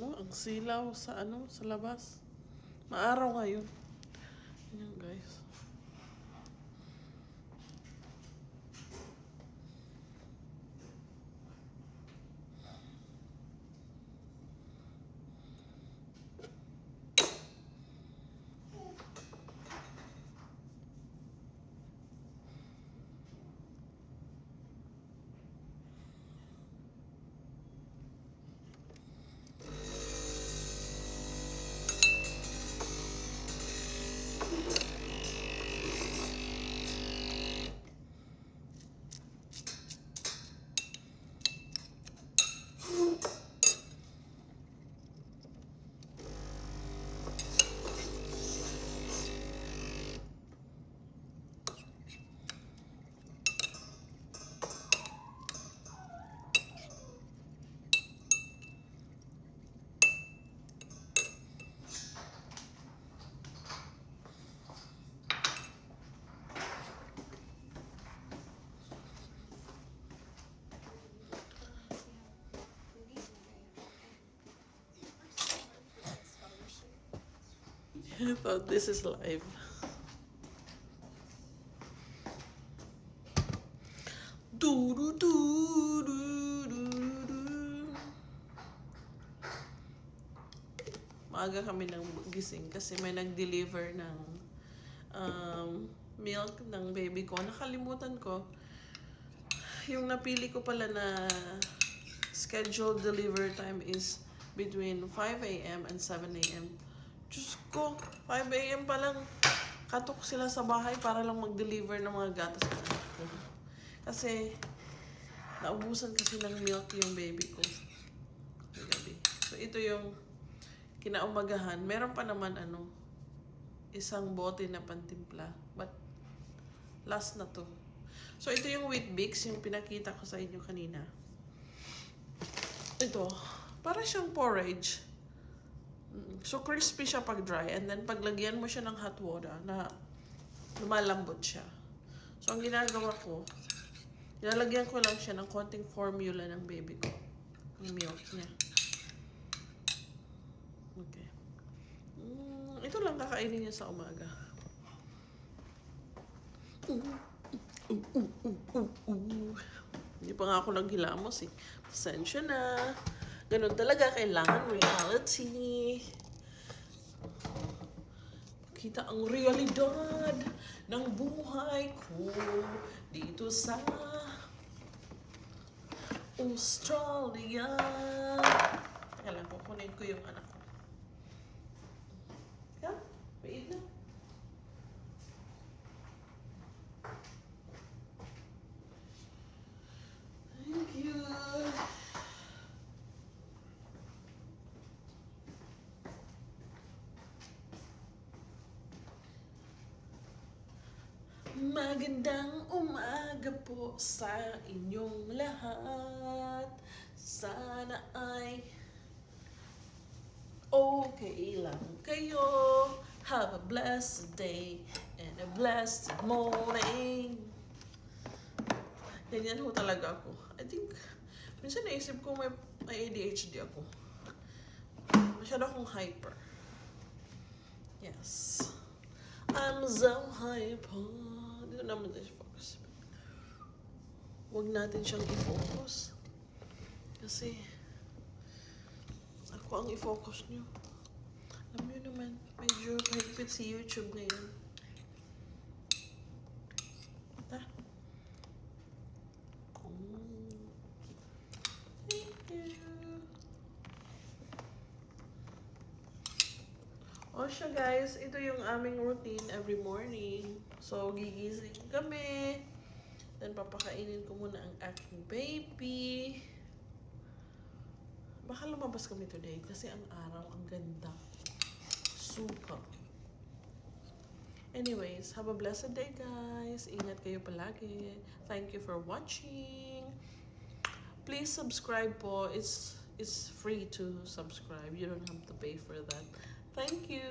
ang silaw sa sa labas. Maaraw ngayon. Yan guys. I thought this is live. Do do do do do do. Maaga kami nang gising kasi may nag-deliver ng milk ng baby ko. Nakalimutan ko. Yung napili ko pala na scheduled delivery time is between 5 a.m. and 7 a.m. Diyos ko, 5 a.m. pa lang katok sila sa bahay para lang mag-deliver ng mga gatas. Kasi naubusan kasi ng milk yung baby ko. So ito yung kinaumagahan. Meron pa naman isang bote na pantimpla. But last na to. So ito yung wheat bix, yung pinakita ko sa inyo kanina. Ito, para siyang porridge. So crispy siya pag dry, and then paglagyan mo siya ng hot water na lumalambot siya. So ang ginagawa ko, nilalagyan ko lang siya ng konting formula ng baby ko. Yung milk niya. Okay. Ito lang kakainin niya sa umaga. Hindi pa nga ako naghilamos eh. Pasensya na. Ganun talaga, kailangan reality. Kita ang realidad ng buhay ko dito sa Australia. Teka lang, kukunin ko yung anak ko. Come, wait na. Thank you. Magandang umaga po sa inyong lahat. Sana ay okay lang kayo. Have a blessed day and a blessed morning. Ganyan ho talaga ako. I think, minsan naisip ko may ADHD ako. Masyado akong hyper. Yes. I'm so hyper. Dito naman tayo focus. Huwag natin siyang i-focus. Kasi, ako ang i-focus nyo. Alam nyo naman, medyo mahigpit si YouTube ngayon. Thank you. O siya guys, ito yung aming routine every morning. So, gigising kami. Then, papakainin ko muna ang aking baby. Baka lumabas kami today kasi ang araw, ang ganda. Super. Anyways, have a blessed day guys. Ingat kayo palagi. Thank you for watching. Please subscribe po. It's free to subscribe. You don't have to pay for that. Thank you.